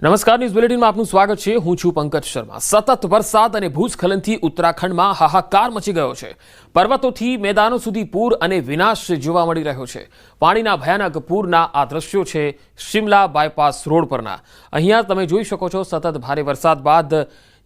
નમસ્કાર, ન્યૂઝ બુલેટિનમાં આપનું સ્વાગત છે। હું છું પંકજ શર્મા। સતત વરસાદ અને ભૂસ્ખલનથી ઉત્તરાખંડમાં હાહાકાર મચી ગયો છે। પર્વતોથી મેદાનો સુધી પૂર અને વિનાશ જોવા મળી રહ્યો છે। પાણીના ભયાનક પૂરના આ દ્રશ્યો છે શિમલા બાયપાસ રોડ પરના। અહીંયા તમે જોઈ શકો છો, સતત ભારે વરસાદ બાદ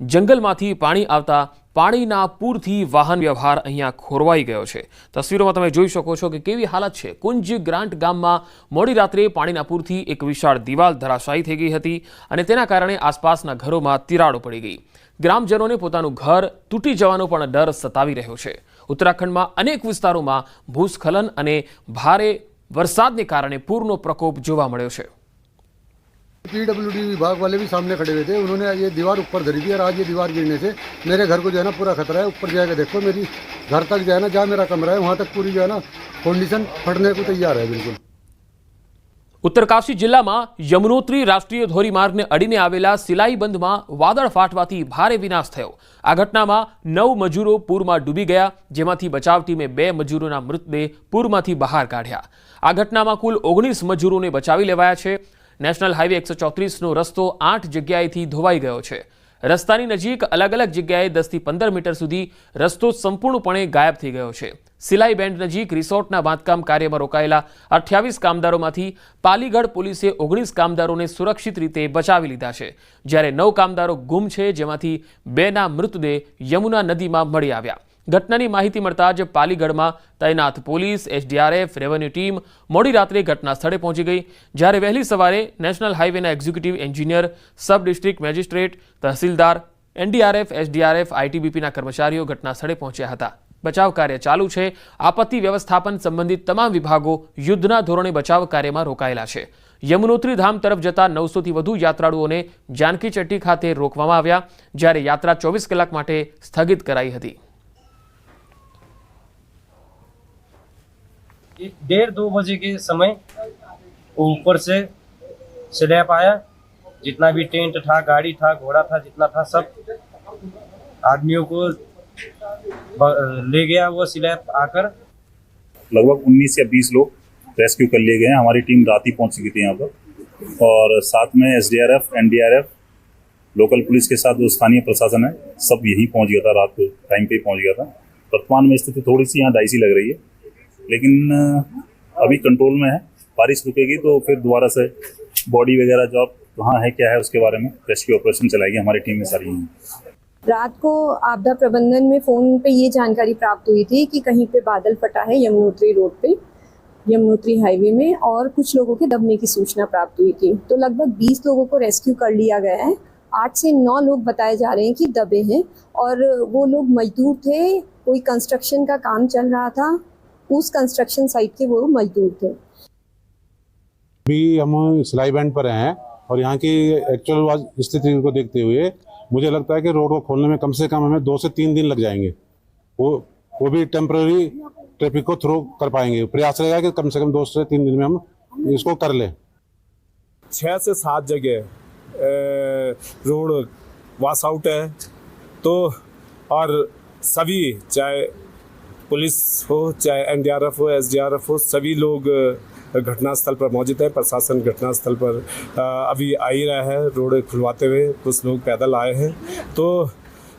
જંગલમાંથી પાણી આવતા પાણીના પૂરથી વાહન વ્યવહાર અહીંયા ખોરવાઈ ગયો છે। તસવીરોમાં તમે જોઈ શકો છો કે કેવી હાલત છે। કુંજ ગ્રાન્ટ ગામમાં મોડી રાત્રે પાણીના પૂરથી એક વિશાળ દિવાલ ધરાશાયી થઈ ગઈ હતી અને તેના કારણે આસપાસના ઘરોમાં તિરાડો પડી ગઈ। ગ્રામજનોને પોતાનું ઘર તૂટી જવાનો પણ ડર સતાવી રહ્યો છે। ઉત્તરાખંડમાં અનેક વિસ્તારોમાં ભૂસ્ખલન અને ભારે વરસાદને કારણે પૂરનો પ્રકોપ જોવા મળ્યો છે। पीडब्ल्यूडी विभाग वाले भी सामने खड़े हुए थे। उन्होंने ये दीवार ऊपर धरी थी और आज ये दीवार गिरने से मेरे घर को जो है ना पूरा खतरा है। ऊपर जाकर देखो, मेरी घर तक जो है ना, जहाँ मेरा कमरा है वहाँ तक पूरी जो है ना कंडीशन फटने को तैयार है बिल्कुल। उत्तरकाशी जिल्लाમાં યમુનોત્રી રાષ્ટ્રીય ધોરીમાર્ગને અડીને આવેલા સિલાઈ બંધમાં વાદળ ફાટવાથી ભારે વિનાશ થયો। આ ઘટનામાં 9 મજૂરો પૂરમાં ડૂબી ગયા, જેમાંથી બચાવ ટીમે 2 મજૂરોના મૃતદેહ પૂરમાંથી બહાર કાઢ્યા। આ ઘટનામાં કુલ 19 મજૂરોને બચાવી લેવાયા છે। નેશનલ હાઈવે 134નો રસ્તો 8 જગ્યાએથી ધોવાઈ ગયો છે। રસ્તાની નજીક અલગ અલગ જગ્યાએ 10 થી 15 મીટર સુધી રસ્તો સંપૂર્ણપણે ગાયબ થઈ ગયો છે। સિલાઈ બેન્ડ નજીક રિસોર્ટના બાંધકામ કાર્યમાં રોકાયેલા 28 કામદારોમાંથી પાલીગઢ પોલીસે 19 કામદારોને સુરક્ષિત રીતે બચાવી લીધા છે, જ્યારે 9 કામદારો ગુમ છે, જેમાંથી 2ના મૃતદેહ યમુના નદીમાં મળી આવ્યા। ઘટનાની માહિતી મળતા જ પાલીગઢમાં તૈનાત પોલીસ, એસડીઆરએફ, રેવન્યુ ટીમ મોડી રાત્રે ઘટના સ્થળે પહોંચી ગઈ, જ્યારે વહેલી સવારે નેશનલ હાઈવેના executive engineer, sub district magistrate, tehsildar, NDRF, SDRF, આઈટીબીપીના કર્મચારીઓ ઘટના સ્થળે પહોંચ્યા હતા। બચાવ કાર્ય ચાલુ છે। આપત્તિ વ્યવસ્થાપન સંબંધિત તમામ વિભાગો યુદ્ધના ધોરણે બચાવ કાર્યમાં રોકાયેલા છે। યમુનોત્રી ધામ તરફ જતા 900થી વધુ યાત્રાળુઓને જાનકી ચટ્ટી ખાતે રોકવામાં આવ્યા, જ્યારે યાત્રા 24 કલાક માટે સ્થગિત કરાઈ હતી। 1:30-2 बजे के समय ऊपर से स्लैब आया। जितना भी टेंट था, गाड़ी था, घोड़ा था, जितना था सब आदमियों को ले गया वो स्लैब आकर। लगभग 19 या 20 लोग रेस्क्यू कर लिए गए हैं। हमारी टीम रात ही पहुंच चुकी थी यहाँ पर, और साथ में एसडीआरएफ, एनडीआरएफ, लोकल पुलिस के साथ जो स्थानीय प्रशासन है सब यहीं पहुंच गया था। रात को टाइम पे ही पहुंच गया था। वर्तमान में स्थिति थोड़ी सी यहाँ डाइसी लग रही है, लेकिन अभी कंट्रोल में है। बारिश रुकेगी तो फिर दोबारा से बॉडी वगैरह जो कहाँ है क्या है उसके बारे में रेस्क्यू ऑपरेशन चलाएगी हमारी टीम में सारी हैं। रात को आपदा प्रबंधन में फ़ोन पे ये जानकारी प्राप्त हुई थी कि कहीं पे बादल फटा है यमुनोत्री रोड पे, यमुनोत्री हाईवे में, और कुछ लोगों के दबने की सूचना प्राप्त हुई थी। तो लगभग 20 लोगों को रेस्क्यू कर लिया गया है। 8 से 9 लोग बताए जा रहे हैं कि दबे हैं, और वो लोग मजदूर थे। कोई कंस्ट्रक्शन का काम चल रहा था, उस कंस्ट्रक्शन साइट के वो मजदूर थे। अभी हम सिलाई बैंड पर हैं और यहाँ की एक्चुअल स्थिति को देखते हुए मुझे लगता है कि रोड को खोलने में कम से कम हमें 2 से 3 दिन लग जाएंगे। वो भी टेम्पररी ट्रैफिक को थ्रू कर पाएंगे। प्रयास रहेगा कि कम से कम 2 से 3 दिन में हम इसको कर लें। 6 से 7 जगह रोड वॉश आउट है, तो और सभी, चाहे पुलिस हो, चाहे एनडीआरएफ हो, एसडीआरएफ हो, सभी लोग घटनास्थल पर मौजूद है। प्रशासन घटनास्थल पर अभी आ ही रहा है रोड खुलवाते हुए। कुछ लोग पैदल आए हैं। तो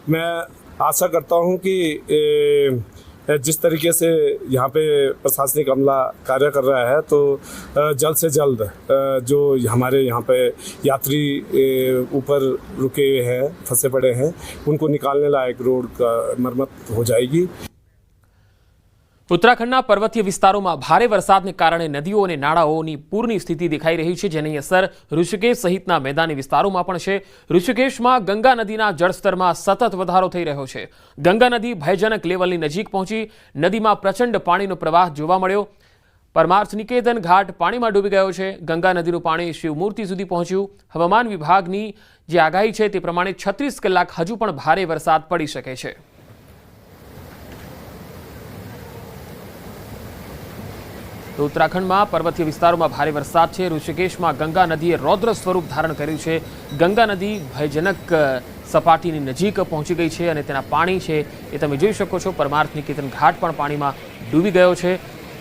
मैं आशा करता हूं कि जिस तरीके से यहाँ पे प्रशासनिक अमला कार्य कर रहा है, तो जल्द से जल्द जो हमारे यहाँ पे यात्री ऊपर रुके हुए हैं, फंसे पड़े हैं, उनको निकालने लायक रोड का मरम्मत हो जाएगी। ઉત્તરાખંડના પર્વતીય વિસ્તારોમાં ભારે વરસાદને કારણે નદીઓ અને નાળાઓની પૂરની સ્થિતિ દેખાઈ રહી છે, જેની અસર ઋષિકેશ સહિતના મેદાની વિસ્તારોમાં પણ છે। ઋષિકેશમાં ગંગા નદીના જળસ્તરમાં સતત વધારો થઈ રહ્યો છે। ગંગા નદી ભયજનક લેવલની નજીક પહોંચી નદીમાં પ્રચંડ પાણીનો પ્રવાહ જોવા મળ્યો। પરમાર્થ નિકેતન ઘાટ પાણીમાં ડૂબી ગયો છે। ગંગા નદીનું પાણી શિવમૂર્તિ સુધી પહોંચ્યું। હવામાન વિભાગની જે આગાહી છે તે પ્રમાણે 36 કલાક હજુ પણ ભારે વરસાદ પડી શકે છે। તો ઉત્તરાખંડમાં પર્વતીય વિસ્તારોમાં ભારે વરસાદ છે। ઋષિકેશમાં ગંગા નદીએ રૌદ્ર સ્વરૂપ ધારણ કર્યું છે। ગંગા નદી ભયજનક સપાટીની નજીક પહોંચી ગઈ છે અને તેના પાણી છે એ તમે જોઈ શકો છો। પરમાર્થ નિકેતન ઘાટ પણ પાણીમાં ડૂબી ગયો છે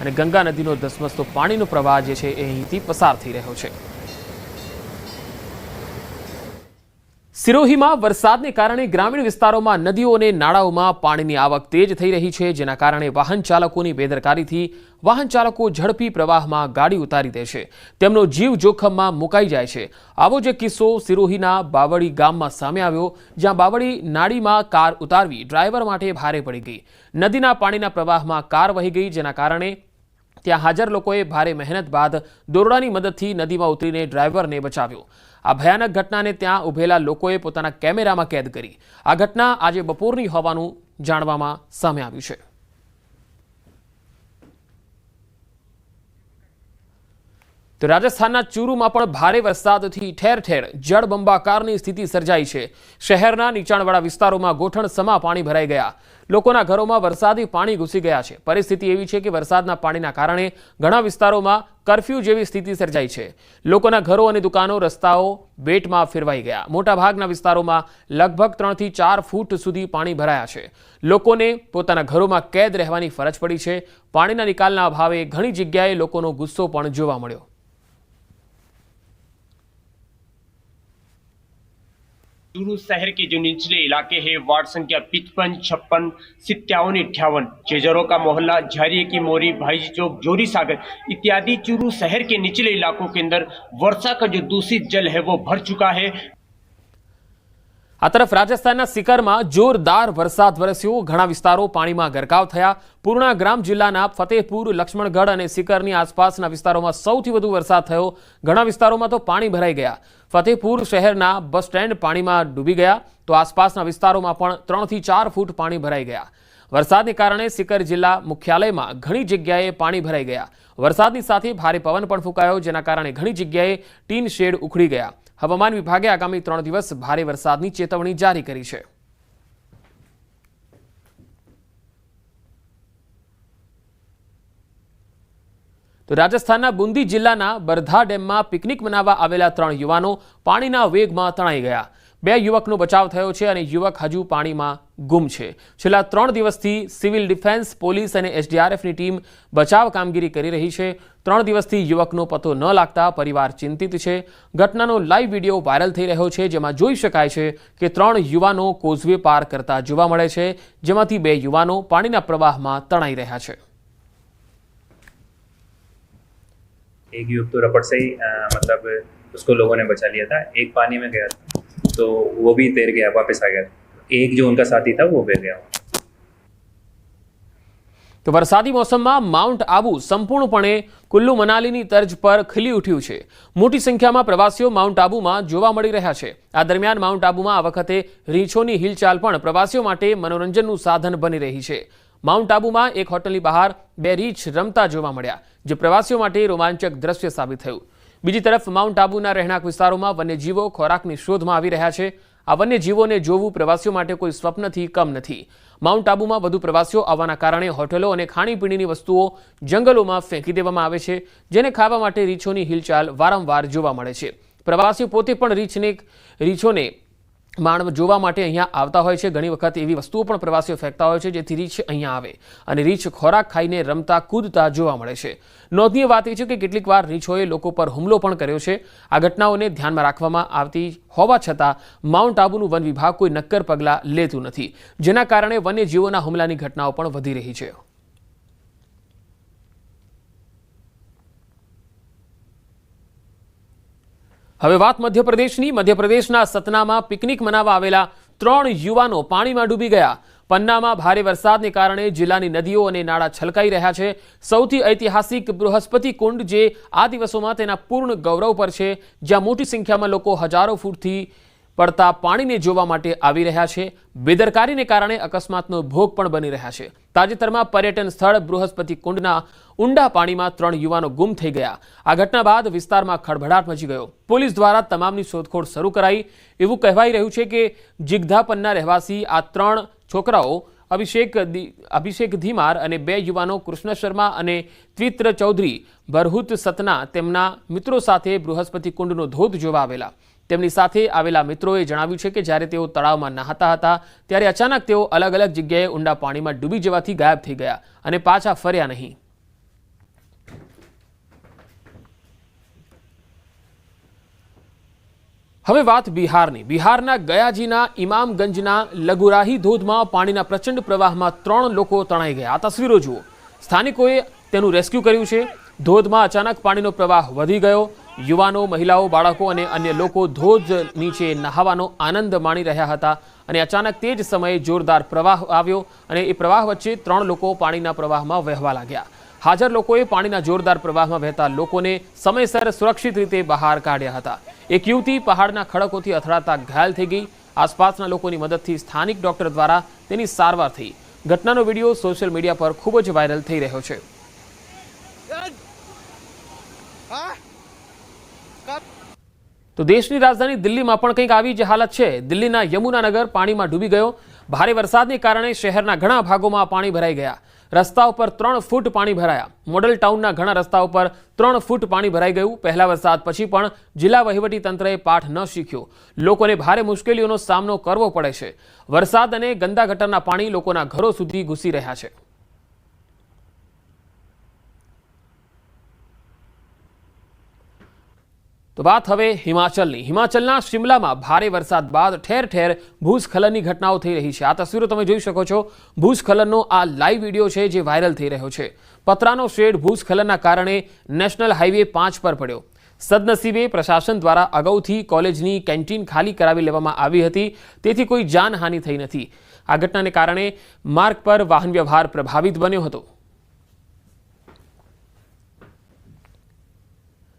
અને ગંગા નદીનો ધસમસતો પાણીનો પ્રવાહ જે છે એ અહીંથી પસાર થઈ રહ્યો છે। સિરોહીમાં વરસાદને કારણે ગ્રામીણ વિસ્તારોમાં નદીઓ અને નાળાઓમાં પાણીની આવક તેજ થઈ રહી છે, જેના કારણે વાહન ચાલકોની બેદરકારીથી વાહન ચાલકો ઝડપી પ્રવાહમાં ગાડી ઉતારી દે છે, તેમનો જીવ જોખમમાં મુકાઈ જાય છે। આવો જ એક કિસ્સો સિરોહીના બાવળી ગામમાં સામે આવ્યો, જ્યાં બાવળી નાળીમાં કાર ઉતારવી ડ્રાઈવર માટે ભારે પડી ગઈ। નદીના પાણીના પ્રવાહમાં કાર વહી ગઈ, જેના કારણે ત્યાં હાજર લોકોએ ભારે મહેનત બાદ દોરડાની મદદથી નદીમાં ઉતરીને ડ્રાઈવરને બચાવ્યો। આ ભયાનક ઘટનાને ત્યાં ઉભેલા લોકોએ પોતાના કેમેરામાં કેદ કરી। આ ઘટના આજે બપોરની હોવાનું જાણવામાં સામે આવ્યું છે। તો રાજસ્થાનના ચૂરુમાં પણ ભારે વરસાદથી ઠેર ઠેર જળબંબાકારની સ્થિતિ સર્જાઈ છે। શહેરના નીચાણવાળા વિસ્તારોમાં ગોઠણસમા પાણી ભરાઈ ગયા, લોકોના ઘરોમાં વરસાદી પાણી ઘૂસી ગયા છે। પરિસ્થિતિ એવી છે કે વરસાદના પાણીના કારણે ઘણા વિસ્તારોમાં કર્ફ્યુ જેવી સ્થિતિ સર્જાઈ છે। લોકોના ઘરો અને દુકાનો, રસ્તાઓ બેટમાં ફેરવાઈ ગયા। મોટાભાગના વિસ્તારોમાં લગભગ 3 થી 4 ફૂટ સુધી પાણી ભરાયા છે। લોકોને પોતાના ઘરોમાં કેદ રહેવાની ફરજ પડી છે। પાણીના નિકાલના અભાવે ઘણી જગ્યાએ લોકોનો ગુસ્સો પણ જોવા મળ્યો। चूरू शहर के जो निचले इलाके हैं, वार्ड संख्या 55, 56, 57, चेजरों का मोहल्ला, झारिये की मोरी, भाईजी चौक, जोरी सागर इत्यादि चूरू शहर के निचले इलाकों के अंदर वर्षा का जो दूषित जल है वो भर चुका है। આ તરફ રાજસ્થાનના સિકરમાં જોરદાર વરસાદ વરસ્યો, ઘણા વિસ્તારો પાણીમાં ગરકાવ થયા। પૂર્ણા ગ્રામ જિલ્લાના ફતેહપુર, લક્ષ્મણગઢ અને સિકરની આસપાસના વિસ્તારોમાં સૌથી વધુ વરસાદ થયો। ઘણા વિસ્તારોમાં તો પાણી ભરાઈ ગયા। ફતેહપુર શહેરના બસ સ્ટેન્ડ પાણીમાં ડૂબી ગયા, તો આસપાસના વિસ્તારોમાં પણ 3 થી 4 ફૂટ પાણી ભરાઈ ગયા। વરસાદને કારણે સિકર જિલ્લા મુખ્યાલયમાં ઘણી જગ્યાએ પાણી ભરાઈ ગયા। વરસાદની સાથે ભારે પવન પણ ફૂંકાયો, જેના કારણે ઘણી જગ્યાએ ટીન શેડ ઉખડી ગયા। હવામાન વિભાગે આગામી 3 દિવસ ભારે વરસાદની ચેતવણી જારી કરી છે। તો રાજસ્થાનના બુંદી જિલ્લાના બરધા ડેમમાં પિકનિક મનાવવા આવેલા 3 યુવાનો પાણીના વેગમાં તણાઈ ગયા। 2 યુવકનો બચાવ થયો છે અને યુવક હજુ પાણીમાં ગુમ છે। છેલ્લા 3 દિવસથી સિવિલ ડિફેન્સ, પોલીસ અને એસડીઆરએફની ટીમ બચાવ કામગીરી કરી રહી છે। 3 દિવસથી યુવકનો પતો ન લાગતા પરિવાર ચિંતિત છે। ઘટનાનો લાઈવ વિડીયો વાયરલ થઈ રહ્યો છે, જેમાં જોઈ શકાય છે કે 3 યુવાનો કોઝવે પાર કરતા જોવા મળે છે, જેમાંથી 2 યુવાનો પાણીના પ્રવાહમાં તણાઈ રહ્યા છે। एक युवक तो रपट से ही मतलब उसको लोगों ने बचा लिया था। एक पानी में गया था तो वो भी तैर गया, वापस आ गया। एक जो उनका साथी था वो बह गया। तो वरसादी मौसमમાં માઉન્ટ આબુ સંપૂર્ણપણે કુલ્લુ મનાલીની તર્જ પર ખીલી ઉઠ્યું છે। મોટી સંખ્યામાં પ્રવાસીઓ માઉન્ટ આબુમાં જોવા મળી રહ્યા છે। આ દરમિયાન માઉન્ટ આબુમાં આ વખતે રીંછોની હિલચાલ પણ પ્રવાસીઓ માટે મનોરંજનનું સાધન બની રહી છે। માઉન્ટ આબુમાં એક હોટલની બહાર 2 રીંછ રમતા જોવા મળ્યા, જે પ્રવાસીઓ માટે રોમાંચક દ્રશ્ય સાબિત થયું। બીજી તરફ માઉન્ટ આબુના રહેણાંક વિસ્તારોમાં વન્યજીવો ખોરાકની શોધમાં આવી રહ્યા છે। આ વન્યજીવોને જોવું પ્રવાસીઓ માટે કોઈ સ્વપ્નથી કમ નથી। માઉન્ટ આબુમાં વધુ પ્રવાસીઓ આવવાના કારણે હોટલો અને ખાણીપીણીની વસ્તુઓ જંગલોમાં ફેંકી દેવામાં આવે છે, જેને ખાવા માટે રીંછોની હિલચાલ વારંવાર જોવા મળે છે। પ્રવાસીઓ પોતે પણ રીંછોને જોવા માટે અહીંયા આવતા હોય છે। ઘણી વખત એવી વસ્તુઓ પણ પ્રવાસીઓ ફેંકતા હોય છે, જેથી રીંછ અહીંયા આવે અને રીંછ ખોરાક ખાઈને રમતા કૂદતા જોવા મળે છે। નોંધનીય વાત એ છે કે કેટલીક વાર રીંછોએ લોકો પર હુમલો પણ કર્યો છે। આ ઘટનાઓને ધ્યાનમાં રાખવામાં આવતી હોવા છતાં માઉન્ટ આબુનું વન વિભાગ કોઈ નક્કર પગલાં લેતું નથી, જેના કારણે વન્યજીવોના હુમલાની ઘટનાઓ પણ વધી રહી છે। હવે વાત મધ્યપ્રદેશની। મધ્યપ્રદેશના સતનામાં પિકનિક મનાવવા આવેલા 3 યુવાનો પાણીમાં ડૂબી ગયા। પન્નામાં ભારે વરસાદને કારણે જિલ્લાની નદીઓ અને નાળા છલકાઈ રહ્યા છે। સૌથી ઐતિહાસિક બૃહસ્પતિ કુંડ, જે આ દિવસોમાં તેના પૂર્ણ ગૌરવ પર છે, જ્યાં મોટી સંખ્યામાં લોકો હજારો ફૂટથી પડતા પાણીને જોવા માટે આવી રહ્યા છે। બેદરકારીને કારણે અકસ્માતનો ભોગ પણ બની રહ્યા છે। તાજેતરમાં પર્યટન સ્થળ બૃહસ્પતિ કુંડના ઊંડા પાણીમાં 3 યુવાનો ગુમ થઈ ગયા। આ ઘટના બાદ વિસ્તારમાં ખળભળાટ મચી ગયો। પોલીસ દ્વારા તમામની શોધખોળ શરૂ કરાઈ। એવું કહેવાઈ રહ્યું છે કે જિગ્ધાપનના રહેવાસી આ 3 છોકરાઓ અભિષેક ધીમાર અને 2 યુવાનો કૃષ્ણ શર્મા અને ત્વિત્ર ચૌધરી બરહુત સતના તેમના મિત્રો સાથે બૃહસ્પતિ કુંડનો ધોધ જોવા આવેલા। તેમની સાથે આવેલા મિત્રોએ જણાવ્યું છે કે જ્યારે તેઓ તળાવમાં નહાતા હતા, ત્યારે અચાનક તેઓ અલગ અલગ જગ્યાએ ઊંડા પાણીમાં ડૂબી જવાથી ગાયબ થઈ ગયા અને પાછા ફર્યા નહીં। હવે વાત બિહારની. બિહારના ગયાજીના ઇમામગંજના લગુરાહી ધોધમાં પાણીના પ્રચંડ પ્રવાહમાં 3 લોકો તણાઈ ગયા. આ તસવીરો જુઓ. સ્થાનિકોએ તેનું રેસ્ક્યુ કર્યું છે. ધોધમાં અચાનક પાણીનો પ્રવાહ વધી ગયો. યુવાનો, મહિલાઓ, બાળકો અને અન્ય લોકો ધોધ નીચે નહાવાનો આનંદ માણી રહ્યા હતા અને અચાનક તે જ સમયે જોરદાર પ્રવાહ આવ્યો અને એ પ્રવાહ વચ્ચે 3 લોકો પાણીના પ્રવાહમાં વહેવા લાગ્યા. હાજર લોકોએ પાણીના જોરદાર પ્રવાહમાં વહેતા લોકોને સમયસર સુરક્ષિત રીતે બહાર કાઢ્યા હતા. એક યુવતી પહાડના ખડકોથી અથડાતા ઘાયલ થઈ ગઈ. આસપાસના લોકોની મદદથી સ્થાનિક ડોક્ટર દ્વારા તેની સારવાર થઈ. ઘટનાનો વિડીયો સોશિયલ મીડિયા પર ખૂબ જ વાયરલ થઈ રહ્યો છે. તો દેશની રાજધાની દિલ્હીમાં પણ કંઈક આવી જ હાલત છે. દિલ્હીના યમુનાનગર પાણીમાં ડૂબી ગયો. ભારે વરસાદને કારણે શહેરના ઘણા ભાગોમાં પાણી ભરાઈ ગયા. રસ્તાઓ પર 3 ફૂટ પાણી ભરાયા. મોડલ ટાઉનના ઘણા રસ્તાઓ પર 3 ફૂટ પાણી ભરાઈ ગયું. પહેલા વરસાદ પછી પણ જિલ્લા વહીવટી તંત્રએ પાઠ ન શીખ્યો. લોકોને ભારે મુશ્કેલીઓનો સામનો કરવો પડે છે. વરસાદ અને ગંદા ગટરના પાણી લોકોના ઘરો સુધી ઘૂસી રહ્યા છે. તો વાત હવે હિમાચલની. હિમાચલના શિમલામાં ભારે વરસાદ બાદ ઠેર ઠેર ભૂસ્ખલનની ઘટનાઓ થઈ રહી છે. આ તસવીરો તમે જોઈ શકો છો. ભૂસ્ખલનનો આ લાઈવ વિડીયો છે જે વાયરલ થઈ રહ્યો છે. પતરાનો શેડ ભૂસ્ખલનના કારણે નેશનલ હાઈવે 5 પર પડ્યો. સદનસીબે પ્રશાસન દ્વારા અગાઉથી કોલેજની કેન્ટીન ખાલી કરાવી લેવામાં આવી હતી, તેથી કોઈ જાનહાનિ થઈ નથી. આ ઘટનાને કારણે માર્ગ પર વાહન વ્યવહાર પ્રભાવિત બન્યો હતો.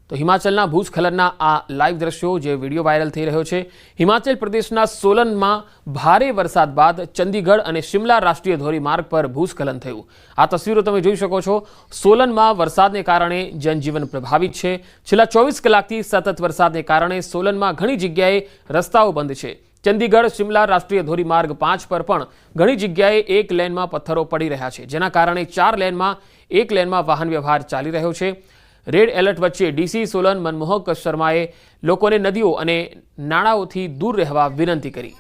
તો હિમાચલના ભૂસ્ખલનના આ લાઈવ દ્રશ્યો જે વિડીયો વાયરલ થઈ રહ્યો છે. હિમાચલ પ્રદેશના સોલનમાં ભારે વરસાદ બાદ ચંદીગઢ અને શિમલા રાષ્ટ્રીય ધોરીમાર્ગ પર ભૂસ્ખલન થયું. આ તસવીરો તમે જોઈ શકો છો. સોલનમાં વરસાદને કારણે જનજીવન પ્રભાવિત છે. છેલ્લા 24 કલાકથી સતત વરસાદને કારણે સોલનમાં ઘણી જગ્યાએ રસ્તાઓ બંધ છે. ચંદીગઢ શિમલા રાષ્ટ્રીય ધોરીમાર્ગ 5 પર પણ ઘણી જગ્યાએ એક લેનમાં પથ્થરો પડી રહ્યા છે, જેના કારણે 4 લેનમાં એક લેનમાં વાહન વ્યવહાર ચાલી રહ્યો છે. રેડ એલર્ટ વચ્ચે ડીસી સોલન મનમોહક શર્માએ લોકોને નદીઓ અને નાળાઓથી દૂર રહેવા વિનંતી કરી.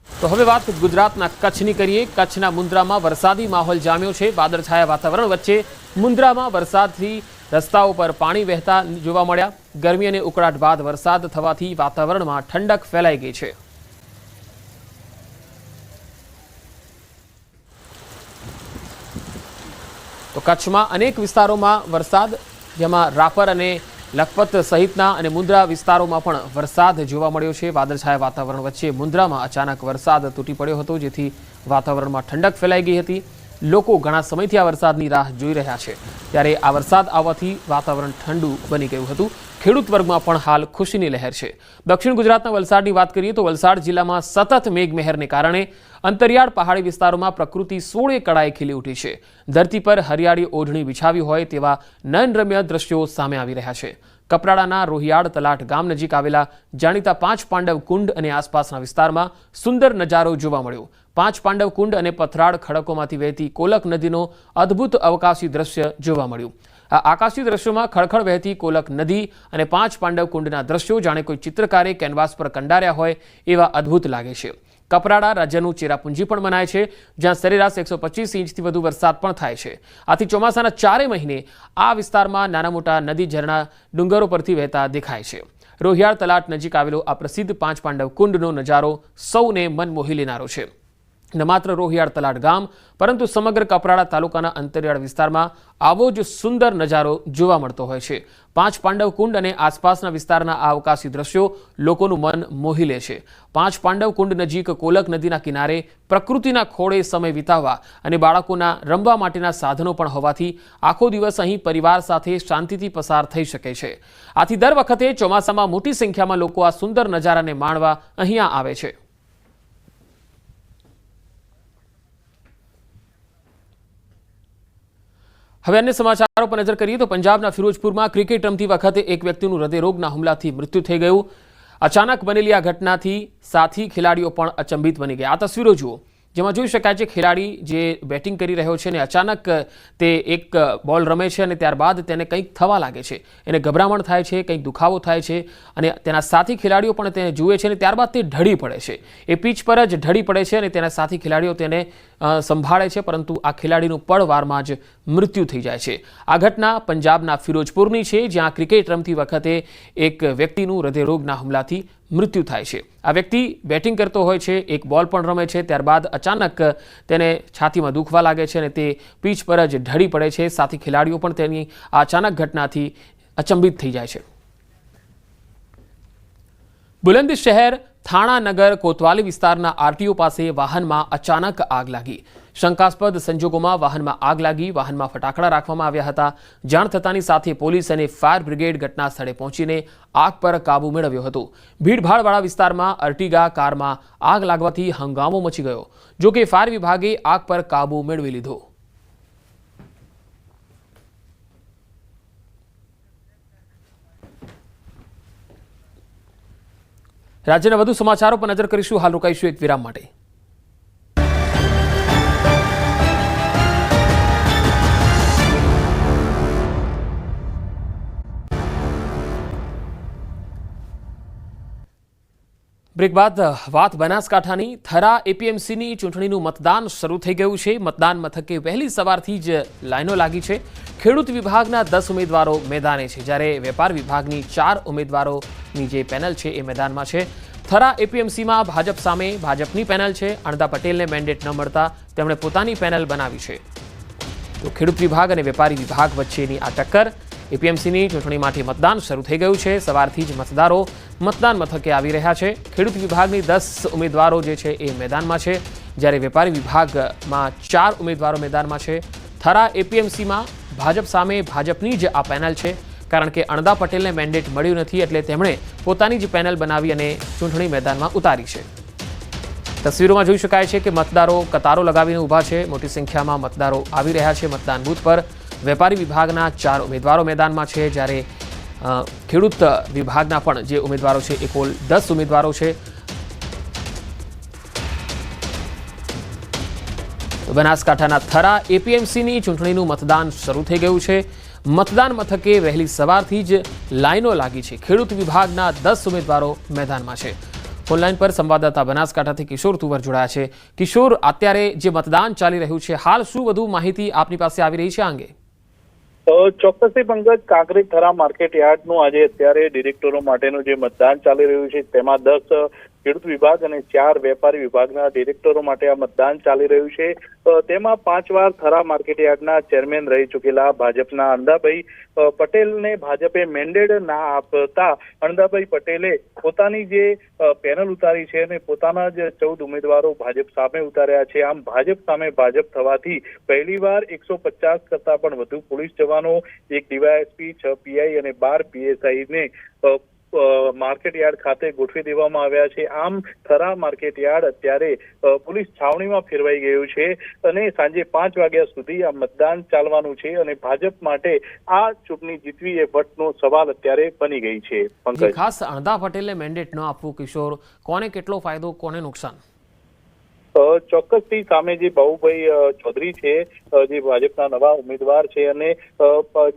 તો હવે વાત ગુજરાતના કચ્છની કરીએ. કચ્છના મુન્દ્રામાં વરસાદી માહોલ જામ્યો છે. વાદળછાયા વાતાવરણ વચ્ચે મુન્દ્રામાં વરસાદથી રસ્તાઓ પર પાણી વહેતા જોવા મળ્યા. ગરમી અને ઉકળાટ બાદ વરસાદ થવાથી વાતાવરણમાં ઠંડક ફેલાઈ ગઈ છે. તો કચ્છમાં અનેક વિસ્તારોમાં વરસાદ, જેમાં રાપર અને લખપત સહિતના અને મુન્દ્રા વિસ્તારોમાં પણ વરસાદ જોવા મળ્યો છે. વાદળછાયા વાતાવરણ વચ્ચે મુન્દ્રામાં અચાનક વરસાદ તૂટી પડ્યો હતો, જેથી વાતાવરણમાં ઠંડક ફેલાઈ ગઈ હતી. લોકો ઘણા સમયથી આ વરસાદની રાહ જોઈ રહ્યા છે, ત્યારે આ વરસાદ આવવાથી વાતાવરણ ઠંડુ બની ગયું હતું. ખેડૂત વર્ગમાં પણ હાલ ખુશીની લહેર છે. દક્ષિણ ગુજરાતના વલસાડની વાત કરીએ તો વલસાડ જિલ્લામાં સતત મેઘમહેરને કારણે અંતરિયાળ પહાડી વિસ્તારોમાં પ્રકૃતિ 16 કળાએ ખીલી ઉઠી છે. ધરતી પર હરિયાળી ઓઢણી બિછાવી હોય તેવા નયનરમ્ય દ્રશ્યો સામે આવી રહ્યા છે. કપરાડાના રોહિયાળ તલાટ ગામ નજીક આવેલા જાણીતા 5 પાંડવ કુંડ અને આસપાસના વિસ્તારમાં સુંદર નજારો જોવા મળ્યો. 5 પાંડવ કુંડ અને પથરાળ ખડકોમાંથી વહેતી કોલક નદીનો અદ્ભુત અવકાશી દ્રશ્ય જોવા મળ્યું. આ આકાશી દ્રશ્યોમાં ખળખળ વહેતી કોલક નદી અને 5 પાંડવ કુંડના દ્રશ્યો જાણે કોઈ ચિત્રકારે કેનવાસ પર કંડાર્યા હોય એવા અદ્ભુત લાગે છે. કપરાડા રાજ્યનું ચેરાપુંજી પણ મનાય છે, જ્યાં સરેરાશ 125 ઇંચથી વધુ વરસાદ પણ થાય છે. આથી ચોમાસાના 4 મહિને આ વિસ્તારમાં નાના મોટા નદી ઝરણા ડુંગરો પરથી વહેતા દેખાય છે. રોહિયાળ તલાટ નજીક આવેલો આ પ્રસિદ્ધ 5 પાંડવ કુંડનો નજારો સૌને મન મોહી લેનારો છે. ન માત્ર રોહિયાળ તલાટ ગામ પરંતુ સમગ્ર કપરાડા તાલુકાના અંતરિયાળ વિસ્તારમાં આવો જ સુંદર નજારો જોવા મળતો હોય છે. 5 પાંડવ કુંડ અને આસપાસના વિસ્તારના આ અવકાશી દ્રશ્યો લોકોનું મન મોહી લે છે. 5 પાંડવ કુંડ નજીક કોલક નદીના કિનારે પ્રકૃતિના ખોળે સમય વિતાવવા અને બાળકોના રમવા માટેના સાધનો પણ હોવાથી આખો દિવસ અહીં પરિવાર સાથે શાંતિથી પસાર થઈ શકે છે. આથી દર વખતે ચોમાસામાં મોટી સંખ્યામાં લોકો આ સુંદર નજારાને માણવા અહીંયા આવે છે. હવે અન્ય સમાચારો પર નજર કરીએ તો પંજાબના ફિરોજપુરમાં ક્રિકેટ રમતી વખતે એક વ્યક્તિનું હૃદયરોગના હુમલાથી મૃત્યુ થઈ ગયું. અચાનક બનેલી આ ઘટનાથી સાથી ખેલાડીઓ પણ અચંબિત બની ગયા. આ તસવીરો જુઓ. જેમાં જોઈ શકાય છે ખેલાડી જે બેટિંગ કરી રહ્યો છે અને અચાનક તે એક બોલ રમે છે અને ત્યારબાદ તેને કંઈક થવા લાગે છે, એને ગભરામણ થાય છે, કંઈક દુખાવો થાય છે અને તેના સાથી ખેલાડીઓ પણ તેને જુએ છે અને ત્યારબાદ તે ઢળી પડે છે. એ પિચ પર જ ઢળી પડે છે અને તેના સાથી ખેલાડીઓ તેને સંભાળે છે, પરંતુ આ ખેલાડીનું પળવારમાં જ મૃત્યુ થઈ જાય છે. આ ઘટના પંજાબના ફિરોજપુરની છે, જ્યાં ક્રિકેટ રમતી વખતે એક વ્યક્તિનું હૃદયરોગના હુમલાથી મૃત્યુ થાય છે. આ વ્યક્તિ બેટિંગ કરતો હોય છે, એક બોલ પણ રમે છે, ત્યારબાદ અચાનક તેને છાતીમાં દુખવા લાગે છે અને તે પીચ પર જ ઢળી પડે છે. સાથી ખેલાડીઓ પણ તેની આ અચાનક ઘટનાથી અચંબિત થઈ જાય છે. બુલંદ શહેર થાણાનગર કોતવાલી વિસ્તારના આરટીઓ પાસે વાહનમાં અચાનક આગ લાગી. શંકાસ્પદ સંજોગોમાં વાહનમાં આગ લાગી. વાહનમાં ફટાકડા રાખવામાં આવ્યા હતા. જાણ થતાની સાથે પોલીસ અને ફાયર બ્રિગેડ ઘટના સ્થળે પહોંચીને આગ પર કાબુ મેળવ્યો હતો. ભીડભાડવાળા વિસ્તારમાં અર્ટિગા કારમાં આગ લાગવાથી હંગામો મચી ગયો. જો કે ફાયર વિભાગે આગ પર કાબુ મેળવી લીધો. રાજ્યના વધુ સમાચારો પર નજર કરીશું. હાલ રોકાઈશું એક વિરામ માટે. બ્રેક બાદ વાત બનાસકાંઠાની. થરા એપીએમસીની ચૂંટણીનું મતદાન શરૂ થઈ ગયું છે. મતદાન મથકે વહેલી સવારથી જ લાઈનો લાગી છે. ખેડૂત વિભાગના 10 ઉમેદવારો મેદાને છે, જ્યારે વેપાર વિભાગની 4 ઉમેદવારોની જે પેનલ છે એ મેદાનમાં છે. થરા એપીએમસીમાં ભાજપ સામે ભાજપની પેનલ છે. અણદા પટેલને મેન્ડેટ ન મળતા તેમણે પોતાની પેનલ બનાવી છે. તો ખેડૂત વિભાગ અને વેપારી વિભાગ વચ્ચેની આ ટક્કર. એપીએમસીની ચૂંટણી માટે મતદાન શરૂ થઈ ગયું છે. સવારથી જ મતદારો મતદાન મથકે આવી રહ્યા છે. ખેડૂત વિભાગની 10 ઉમેદવારો જે છે એ મેદાનમાં છે, જ્યારે વેપારી વિભાગમાં 4 ઉમેદવારો મેદાનમાં છે. થરા એપીએમસીમાં ભાજપ સામે ભાજપની જ આ પેનલ છે, કારણ કે અણદા પટેલને મેન્ડેટ મળ્યું નથી એટલે તેમણે પોતાની જ પેનલ બનાવી અને ચૂંટણી મેદાનમાં ઉતારી છે. તસવીરોમાં જોઈ શકાય છે કે મતદારો કતારો લગાવીને ઊભા છે. મોટી સંખ્યામાં મતદારો આવી રહ્યા છે મતદાન બૂથ પર. વેપારી વિભાગના 4 ઉમેદવારો મેદાનમાં છે, જ્યારે ખેડૂત વિભાગના પણ જે ઉમેદવારો છે એ કુલ 10 ઉમેદવારો છે. બનાસકાંઠાના થરા એપીએમસીની ચૂંટણીનું મતદાન શરૂ થઈ ગયું છે. મતદાન મથકે વહેલી સવારથી જ લાઈનો લાગી છે. ખેડૂત વિભાગના 10 ઉમેદવારો મેદાનમાં છે. ઓનલાઈન પર સંવાદદાતા બનાસકાંઠાથી કિશોર તુવર જોડાયા છે. કિશોર, અત્યારે જે મતદાન ચાલી રહ્યું છે, હાલ શું વધુ માહિતી આપની પાસે આવી રહી છે આ અંગે? ચોક્કસથી પંકજ, કાંકરેજ થરા માર્કેટ યાર્ડનું આજે અત્યારે ડિરેક્ટરો માટેનું જે મતદાન ચાલી રહ્યું છે તેમાં 10 ખેડૂત વિભાગ અને 4 વેપારી વિભાગના ડિરેક્ટરો માટે આ મતદાન ચાલી રહ્યું છે. તેમાં 5 વાર થરા માર્કેટ યાર્ડના ચેરમેન રહી ચૂકેલા ભાજપના અણદાભાઈ પટેલને ભાજપે મેન્ડેટ ના આપતા અણદાભાઈ પટેલે પોતાની જે પેનલ ઉતારી છે અને પોતાના જ 14 ઉમેદવારો ભાજપ સામે ઉતાર્યા છે. આમ ભાજપ સામે ભાજપ થવાથી પહેલીવાર 150 કરતા પણ વધુ પોલીસ જવાનો, 1 ડીવાયએસપી, 6 પીઆઈ અને 12 પીએસઆઈને માર્કેટ યાર્ડ ખાતે ગોઠવી દેવામાં આવ્યા છે. આમ થરા માર્કેટ યાર્ડ અત્યારે પોલીસ છાવણીમાં ફેરવાઈ ગયું છે અને સાંજે 5 વાગ્યા સુધી આ મતદાન ચાલવાનું છે અને ભાજપ માટે આ ચૂંટણી જીતવી એ વટનો સવાલ અત્યારે બની ગઈ છે. પંકજ, ખાસ અણદા પટેલને મેન્ડેટ ન આપવું, કિશોર, કોને કેટલો ફાયદો, કોને નુકસાન? ચોક્કસથી સામે જે બાબુભાઈ ચૌધરી છે, જે ભાજપના નવા ઉમેદવાર છે અને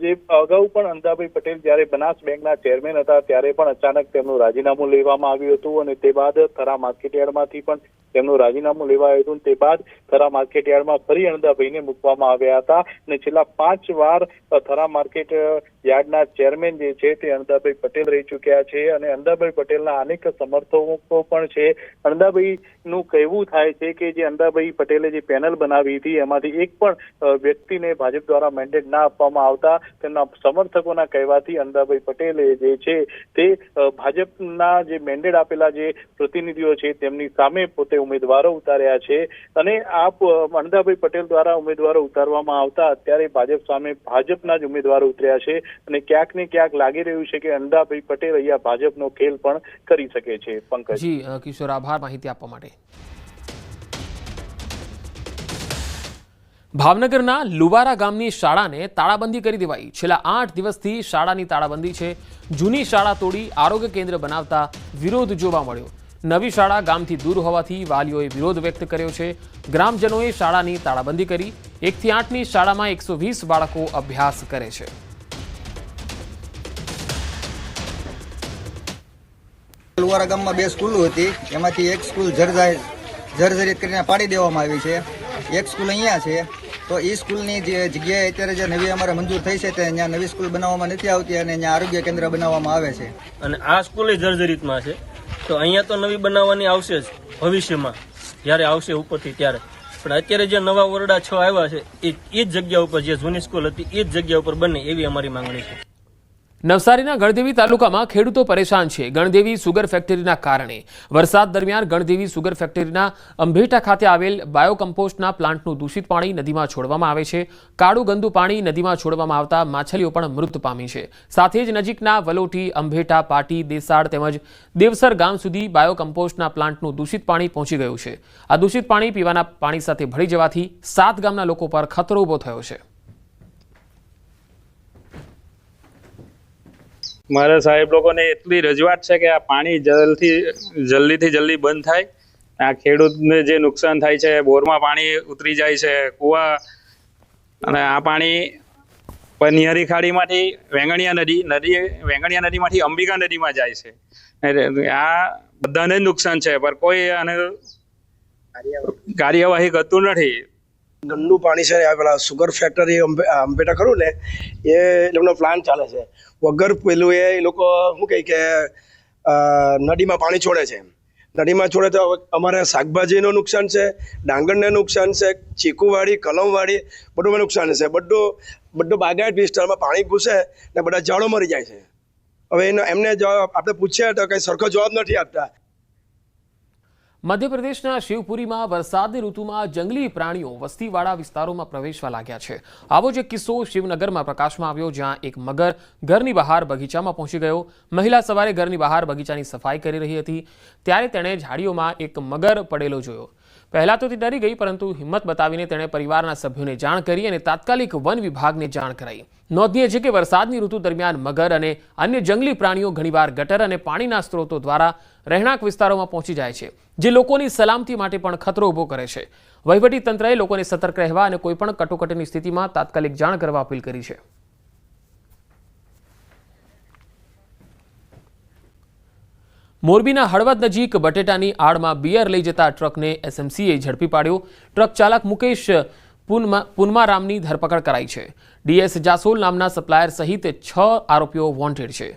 જે અગાઉ પણ અણદાભાઈ પટેલ જ્યારે બનાસ બેંકના ચેરમેન હતા ત્યારે પણ અચાનક તેમનું રાજીનામું લેવામાં આવ્યું હતું અને તે બાદ થરા માર્કેટયાર્ડમાંથી પણ તેમનું રાજીનામું લેવાયું હતું. તે બાદ થરા માર્કેટયાર્ડમાં ફરી અણદાભાઈને મૂકવામાં આવ્યા હતા અને છેલ્લા 5 વાર થરા માર્કેટ યાર્ડના ચેરમેન જે છે તે અણદાભાઈ પટેલ રહી ચૂક્યા છે અને અણદાભાઈ પટેલના અનેક સમર્થકો પણ છે. અણદાભાઈનું કહેવું થાય છે કે જે અણદાભાઈ પટેલે જે પેનલ બનાવી હતી એમાંથી એક પણ વ્યક્તિને ભાજપ દ્વારા મેન્ડેટ ના આપવામાં આવતા તેમના સમર્થકોના કહેવાથી અણદાભાઈ પટેલે જે છે તે ભાજપના જે મેન્ડેટ આપેલા જે પ્રતિનિધિઓ છે તેમની સામે પોતે ઉમેદવારો ઉતાર્યા છે અને આ અણદાભાઈ પટેલ દ્વારા ઉમેદવારો ઉતારવામાં આવતા અત્યારે ભાજપ સામે ભાજપના જ ઉમેદવારો ઉતર્યા છે અને ક્યાંક ને ક્યાંક લાગી રહ્યું છે કે અણદાભાઈ પટેલ અહીંયા ભાજપનો ખેલ પણ કરી શકે છે. પંકજ જી કિશોર, આભાર માહિતી આપવા માટે. ભાવનગરના લુવારા ગામની શાળાને તાળાબંધી કરી દેવાઈ. છેલ્લા 8 દિવસથી શાળાની તાળાબંધી છે. જૂની શાળા તોડી આરોગ્ય કેન્દ્ર બનાવતા વિરોધ જોવા મળ્યો. નવી શાળા ગામથી દૂર હોવાથી વાલીઓએ વિરોધ વ્યક્ત કર્યો છે. ગ્રામજનોએ શાળાની તાળાબંધી કરી. 1 થી 8ની શાળામાં 120 બાળકો અભ્યાસ કરે છે. લુવારા ગામમાં 2 સ્કૂલો હતી, એમાંથી એક સ્કૂલ જર્જરિત કરીને પાડી દેવામાં આવી છે. એક સ્કૂલ અહીંયા છે, તો એ સ્કૂલની જે જગ્યાએ અત્યારે જે નવી અમારે મંજૂર થઈ છે તે અહીંયા નવી સ્કૂલ બનાવવામાં નથી આવતી અને અહીંયા આરોગ્ય કેન્દ્ર બનાવવામાં આવે છે. અને આ સ્કૂલ જર્જરિતમાં છે, તો અહીંયા તો નવી બનાવવાની આવશે જ ભવિષ્યમાં, જ્યારે આવશે ઉપરથી ત્યારે. પણ અત્યારે જે નવા ઓરડા 6 આવ્યા છે એ જ જગ્યા ઉપર જે જૂની સ્કૂલ હતી એ જ જગ્યા ઉપર બને એવી અમારી માંગણી છે. નવસારીના ગણદેવી તાલુકામાં ખેડૂતો પરેશાન છે. ગણદેવી સુગર ફેક્ટરીના કારણે વરસાદ દરમિયાન ગણદેવી સુગર ફેક્ટરીના અંભેટા ખાતે આવેલ બાયોકમ્પોસ્ટના પ્લાન્ટનું દૂષિત પાણી નદીમાં છોડવામાં આવે છે. કાળું ગંદુ પાણી નદીમાં છોડવામાં આવતા માછલીઓ પણ મૃત પામી છે. સાથે જ નજીકના વલોટી, અંભેટા, પાટી, દેસાડ તેમજ દેવસર ગામ સુધી બાયોકમ્પોસ્ટના પ્લાન્ટનું દૂષિત પાણી પહોંચી ગયું છે. આ દૂષિત પાણી પીવાના પાણી સાથે ભળી જવાથી 7 ગામના લોકો પર ખતરો ઊભો થયો છે. મારા સાહેબ લોકોને એટલી રજૂઆત છે કે આ પાણી જલ્દીથી જલ્દી બંધ થાય. આ ખેડૂતને જે નુકસાન થાય છે, બોરમાં પાણી ઉતરી જાય છે, કૂવા, અને આ પાણી નિહારી ખાડીમાંથી વેંગણિયા નદીમાંથી અંબિકા નદીમાં જાય છે. આ બધાને જ નુકસાન છે, પણ કોઈ આને કાર્યવાહી કરતું નથી. ગંદુ પાણી છે, પેલા સુગર ફેક્ટરી અંબેટા ખરું ને એ એમનો પ્લાન્ટ ચાલે છે. વગર પેલું એ લોકો શું કહે કે નદીમાં પાણી છોડે છે. નદીમાં છોડે તો અમારે શાકભાજીનું નુકસાન છે, ડાંગરને નુકસાન છે, ચીકુવાડી, કલમવાડી બધું નુકસાન છે. બધું બાગાયત વિસ્તારમાં પાણી ઘૂસે ને બધા ઝાડો મરી જાય છે. હવે એમને આપણે પૂછીએ તો કંઈ સરખો જવાબ નથી આપતા. મધ્યપ્રદેશના શિવપુરીમાં વરસાદની ઋતુમાં જંગલી પ્રાણીઓ વસ્તીવાળા વિસ્તારોમાં પ્રવેશવા લાગ્યા છે. આવો જ એક કિસ્સો શિવનગરમાં પ્રકાશમાં આવ્યો, જ્યાં એક મગર ઘરની બહાર બગીચામાં પહોંચી ગયો. મહિલા સવારે ઘરની બહાર બગીચાની સફાઈ કરી રહી હતી, ત્યારે તેણે ઝાડીઓમાં એક મગર પડેલો જોયો. પહેલા તો તે ડરી ગઈ, પરંતુ હિંમત બતાવીને તેણે પરિવારના સભ્યોને જાણ કરી અને તાત્કાલિક વન વિભાગને જાણ કરાઈ. નોંધનીય છે કે વરસાદની ઋતુ દરમિયાન મગર અને અન્ય જંગલી પ્રાણીઓ ઘણીવાર ગટર અને પાણીના સ્ત્રોતો દ્વારા રહેણાંક વિસ્તારોમાં પહોંચી જાય છે, જે લોકોની સલામતી માટે પણ ખતરો ઊભો કરે છે. વહીવટી તંત્રએ લોકોને સતર્ક રહેવા અને કોઈપણ કટોકટીની સ્થિતિમાં તાત્કાલિક જાણ કરવા અપીલ કરી છે. મોરબીના હળવદ નજીક બટેટાની આડમાં બિયર લઈ જતા ટ્રકને એસએમસીએ ઝડપી પાડ્યો. ટ્રક ચાલક મુકેશ પુનમારામની ધરપકડ કરાઈ છે. ડીએસ જાસોલ નામના સપ્લાયર સહિત 6 આરોપીઓ વોન્ટેડ છે.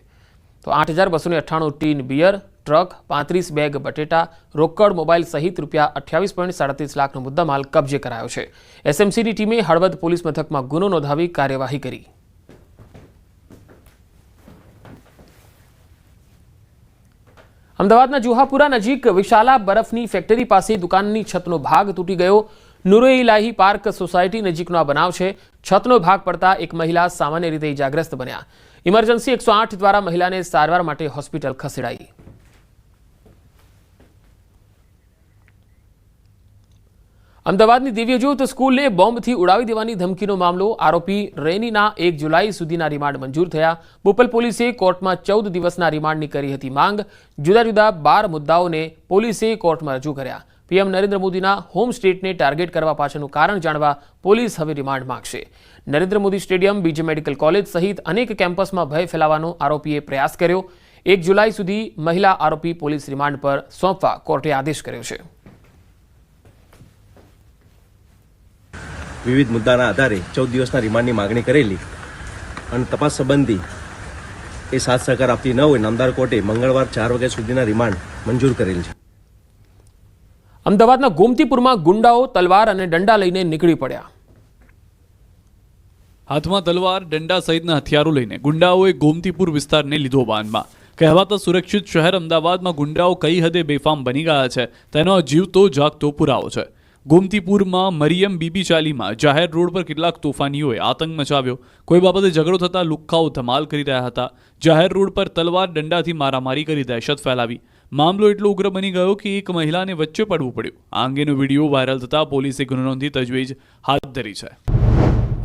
તો 8,298 ટીન બિયર, ટ્રક, 35 બેગ બટેટા, રોકડ, મોબાઈલ સહિત ₹28.37 લાખનો મુદ્દામાલ કબજે કરાયો છે. એસએમસીની ટીમે હળવદ પોલીસ મથકમાં ગુનો નોંધાવી કાર્યવાહી કરી. અમદાવાદના જુહાપુરા નજીક વિશાલા બરફની ફેક્ટરી પાસે દુકાનની છતનો ભાગ તૂટી ગયો. નુરે-ઇલાહી પાર્ક સોસાયટી નજીકનો આ બનાવ છે. છતનો ભાગ પડતા એક મહિલા સામાન્ય રીતે ઇજાગ્રસ્ત બન્યા. ઇમરજન્સી 108 દ્વારા મહિલાને સારવાર માટે હોસ્પિટલ ખસેડાઈ. અમદાવાદની દિવ્યજ્યોત સ્કૂલને બોમ્બથી ઉડાવી દેવાની ધમકીનો મામલો. આરોપી રેનીના 1 જુલાઈ સુધીના રિમાન્ડ મંજૂર થયા. બોપલ પોલીસે કોર્ટમાં 14 દિવસના રિમાન્ડની કરી હતી માંગ. જુદા જુદા 12 મુદ્દાઓને પોલીસે કોર્ટમાં રજૂ કર્યા. પીએમ નરેન્દ્ર મોદીના હોમ સ્ટેટને ટાર્ગેટ કરવા પાછળનું કારણ જાણવા પોલીસ હવે રિમાન્ડ માંગશે. નરેન્દ્ર મોદી સ્ટેડિયમ, બીજે મેડિકલ કોલેજ સહિત અનેક કેમ્પસમાં ભય ફેલાવવાનો આરોપીએ પ્રયાસ કર્યો. 1 જુલાઈ સુધી મહિલા આરોપી પોલીસ રિમાન્ડ પર સોંપવા કોર્ટે આદેશ કર્યો છે. વિવિધ મુદ્દાના આધારે 14 દિવસના રિમાન્ડની માગણી કરેલી અને તપાસ સંબંધી એ સાથ સહકાર આપતી ન હોય નામદાર કોર્ટે મંગળવાર 4 વાગ્યા સુધીના રિમાન્ડ મંજૂર કરેલ છે. અમદાવાદના ગોમતીપુરમાં ગુંડાઓ તલવાર અને દંડા લઈને નીકળી પડ્યા. હાથમાં તલવાર, દંડા સહિતના હથિયારો લઈને ગુંડાઓએ ગોમતીપુર વિસ્તારને લીધો બાંધમાં. કહેવાતા સુરક્ષિત શહેર અમદાવાદમાં ગુંડાઓ કઈ હદે બેફામ બની ગયા છે તેનો જીવતો જાગતો પુરાવો છે. ગોમતીપુરમાં મરિયમ બીબી ચાલીમાં જાહેર રોડ પર કેટલાક તોફાનીઓએ આતંક મચાવ્યો. કોઈ બાબતે ઝઘડો થતાં લુખ્ખાઓ ધમાલ કરી રહ્યા હતા. જાહેર રોડ પર તલવાર, દંડાથી મારામારી કરી દહેશત ફેલાવી. મામલો એટલો ઉગ્ર બની ગયો કે એક મહિલાને વચ્ચે પડવું પડ્યું. આ અંગેનો વિડીયો વાયરલ થતાં પોલીસે ગુનો નોંધી તજવીજ હાથ ધરી છે.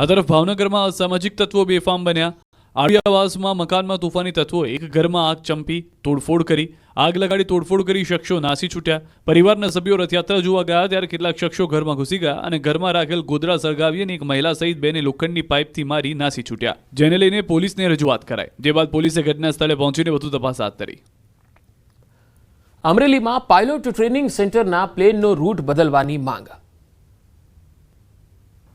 આ તરફ ભાવનગરમાં અસામાજિક તત્વો બેફામ બન્યા. આડી આવાસમાં મકાનમાં તોફાની તત્વોએ એક ઘરમાં આગ ચંપી તોડફોડ કરી આગ લગાડી તોડફોડ કરી શખ્સો નાસી છૂટ્યા. પરિવારના સભ્યો રથયાત્રા જોવા ગયા ત્યારે કેટલાક શખ્સો ઘરમાં ઘૂસી ગયા અને ઘરમાં રાખેલ ગોદડા સળગાવી અને એક મહિલા સહિત બેને લોખંડની પાઇપથી મારી નાસી છૂટ્યા, જેને લઈને પોલીસને રજૂઆત કરાઈ. જે બાદ પોલીસે ઘટના સ્થળે પહોંચીને વધુ તપાસ હાથ ધરી. અમરેલીમાં પાયલોટ ટ્રેનિંગ સેન્ટરના પ્લેનનો રૂટ બદલવાની માંગ.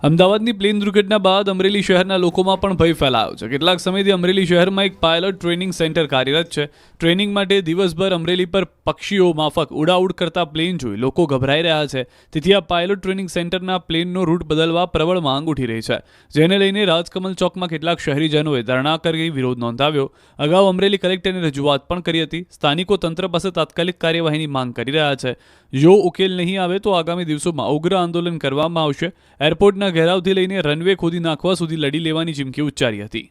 અમદાવાદની પ્લેન દુર્ઘટના બાદ અમરેલી શહેરના લોકોમાં પણ ભય ફેલાયો છે. કેટલાક સમયથી અમરેલી શહેરમાં એક પાયલોટ ટ્રેનિંગ સેન્ટર કાર્યરત છે. ટ્રેનિંગ માટે દિવસભર અમરેલી પર પક્ષીઓ માફક ઉડાઉડ કરતા પ્લેન જોઈ લોકો ગભરાઈ રહ્યા છે. તેથી આ પાયલોટ ટ્રેનિંગ સેન્ટરના પ્લેનનો રૂટ બદલવા પ્રબળ માંગ ઉઠી રહી છે, જેને લઈને રાજકમલ ચોકમાં કેટલાક શહેરીજનોએ ધરણા કરી વિરોધ નોંધાવ્યો. અગાઉ અમરેલી કલેક્ટરને રજૂઆત પણ કરી હતી. સ્થાનિકો તંત્ર પાસે તાત્કાલિક કાર્યવાહીની માંગ કરી રહ્યા છે. જો ઉકેલ નહીં આવે તો આગામી દિવસોમાં ઉગ્ર આંદોલન કરવામાં આવશે. એરપોર્ટના ઘેરાવથી લઈને રનવે ખોદી નાખવા સુધી લડી લેવાની ચીમકી ઉચ્ચારી હતી.